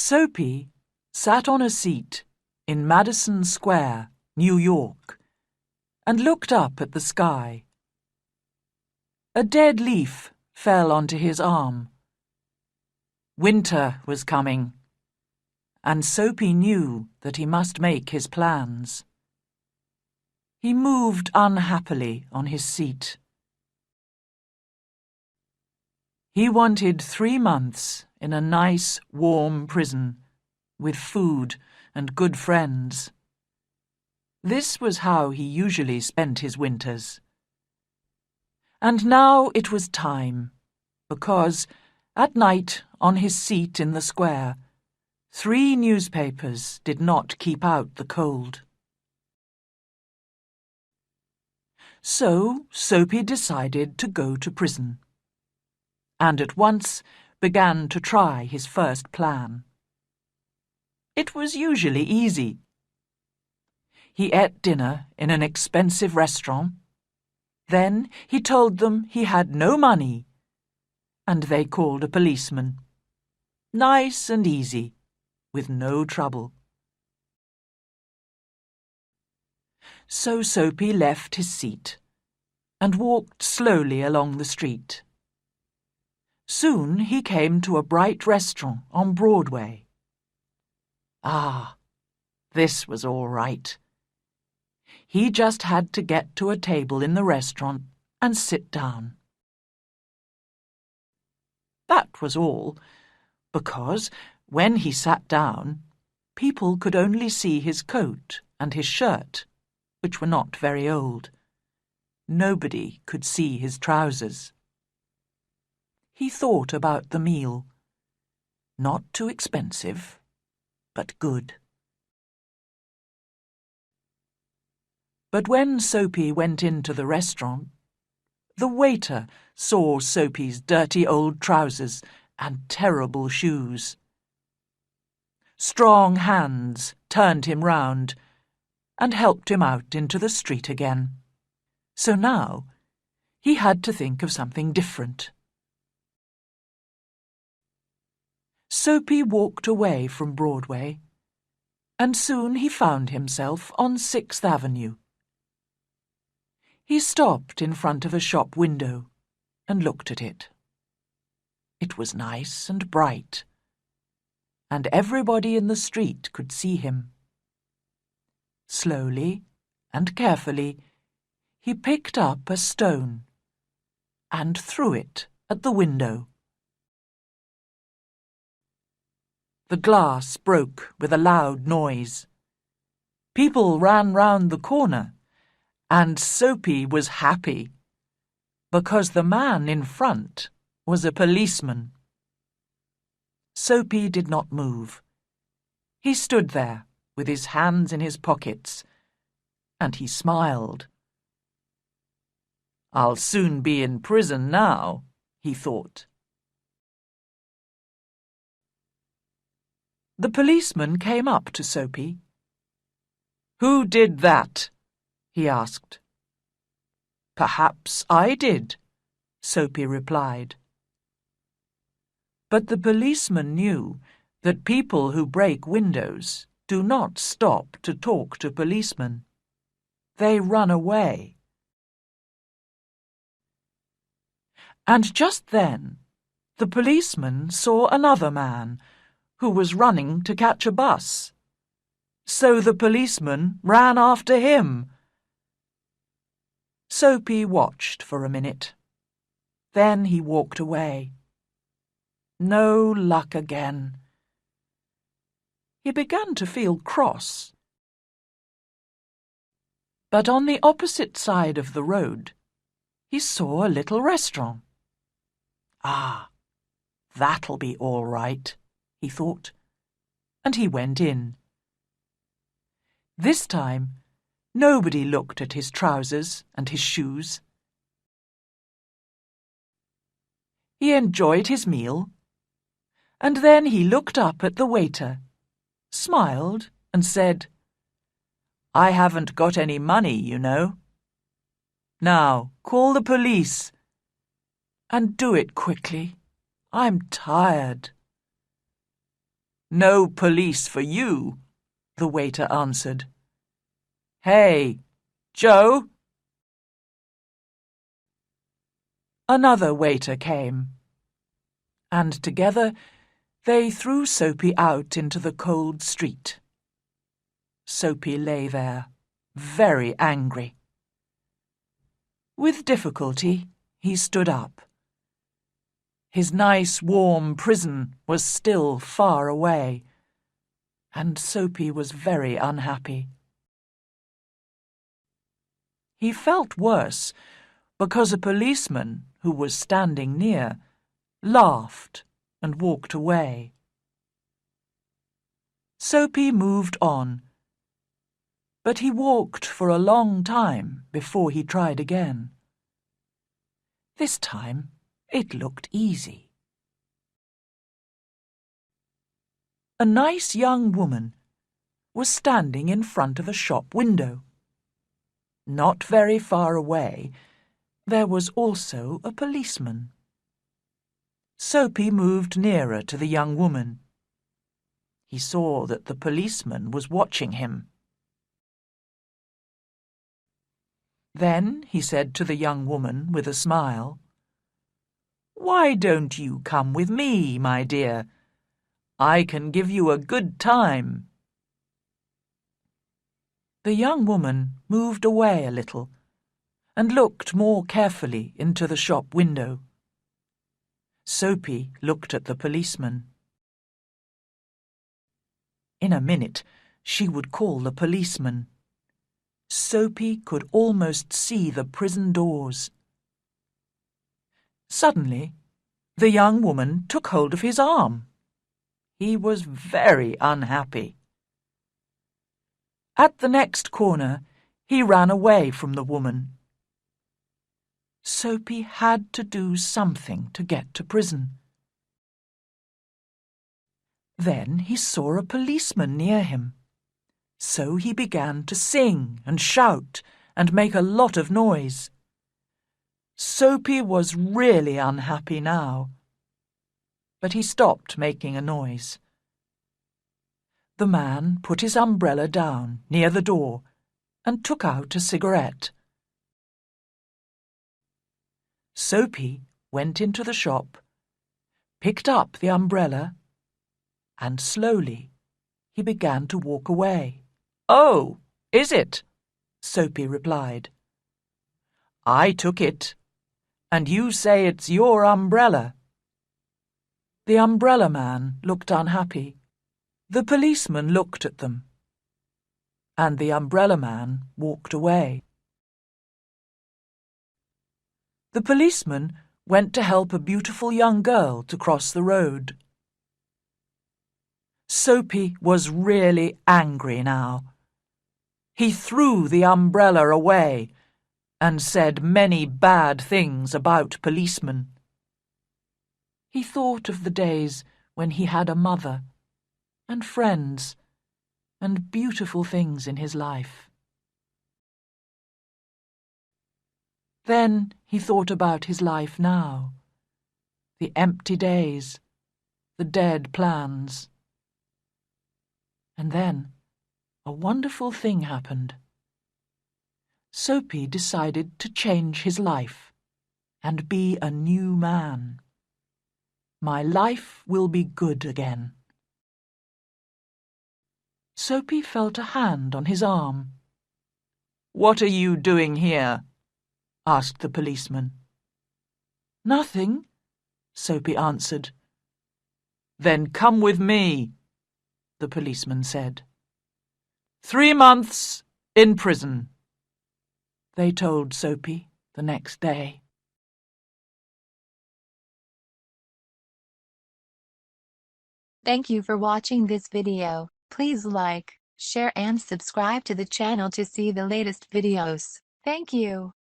Soapy sat on a seat in Maddison Square, New York, and looked up at the sky. A dead leaf fell onto his arm. Winter was coming, and Soapy knew that he must make his plans. He moved unhappily on his seat. He wanted 3 months in a nice, warm prison, with food and good friends. This was how he usually spent his winters. And now it was time, because, at night on his seat in the square, 3 newspapers did not keep out the cold. So Soapy decided to go to prison, and at once began to try his first plan. It was usually easy. He ate dinner in an expensive restaurant. Then he told them he had no money, and they called a policeman. Nice and easy, with no trouble. So Soapy left his seat and walked slowly along the street. Soon he came to a bright restaurant on Broadway. Ah, this was all right. He just had to get to a table in the restaurant and sit down. That was all, because when he sat down, people could only see his coat and his shirt, which were not very old. Nobody could see his trousers. He thought about the meal. Not too expensive, but good. But when Soapy went into the restaurant, the waiter saw Soapy's dirty old trousers and terrible shoes. Strong hands turned him round and helped him out into the street again. So now he had to think of something different. Soapy walked away from Broadway, and soon he found himself on 6th Avenue. He stopped in front of a shop window and looked at it. It was nice and bright, and everybody in the street could see him. Slowly and carefully, he picked up a stone and threw it at the window. The glass broke with a loud noise. People ran round the corner, and Soapy was happy, because the man in front was a policeman. Soapy did not move. He stood there with his hands in his pockets, and he smiled. "I'll soon be in prison now," he thought. The policeman came up to Soapy. "Who did that?" he asked. "Perhaps I did," Soapy replied. But the policeman knew that people who break windows do not stop to talk to policemen. They run away. And just then, the policeman saw another man who was running to catch a bus. So the policeman ran after him. Soapy watched for a minute. Then he walked away. No luck again. He began to feel cross. But on the opposite side of the road, he saw a little restaurant. Ah, that'll be all right, he thought, and he went in. This time, nobody looked at his trousers and his shoes. He enjoyed his meal, and then he looked up at the waiter, smiled and said, "I haven't got any money, you know. Now, call the police. And do it quickly. I'm tired." "No police for you," the waiter answered. "Hey, Joe!" Another waiter came, and together they threw Soapy out into the cold street. Soapy lay there, very angry. With difficulty, he stood up. His nice, warm prison was still far away, and Soapy was very unhappy. He felt worse because a policeman, who was standing near, laughed and walked away. Soapy moved on, but he walked for a long time before he tried again. This time it looked easy. A nice young woman was standing in front of a shop window. Not very far away, there was also a policeman. Soapy moved nearer to the young woman. He saw that the policeman was watching him. Then he said to the young woman with a smile, "Why don't you come with me, my dear? I can give you a good time." The young woman moved away a little and looked more carefully into the shop window. Soapy looked at the policeman. In a minute, she would call the policeman. Soapy could almost see the prison doors. Suddenly, the young woman took hold of his arm. He was very unhappy. At the next corner, he ran away from the woman. Soapy had to do something to get to prison. Then he saw a policeman near him. So he began to sing and shout and make a lot of noise. Soapy was really unhappy now, but he stopped making a noise. The man put his umbrella down near the door and took out a cigarette. Soapy went into the shop, picked up the umbrella, and slowly he began to walk away. "Oh, is it?" Soapy replied. "I took it, and you say it's your umbrella." The umbrella man looked unhappy. The policeman looked at them, and the umbrella man walked away. The policeman went to help a beautiful young girl to cross the road. Soapy was really angry now. He threw the umbrella away and said many bad things about policemen. He thought of the days when he had a mother and friends and beautiful things in his life. Then he thought about his life now, the empty days, the dead plans. And then a wonderful thing happened. Soapy decided to change his life and be a new man. My life will be good again. Soapy felt a hand on his arm. "What are you doing here?" asked the policeman. "Nothing," Soapy answered. "Then come with me," the policeman said. 3 months in prison, they told Soapy the next day. Thank you for watching this video. Please like, share and subscribe to the channel to see the latest videos. Thank you.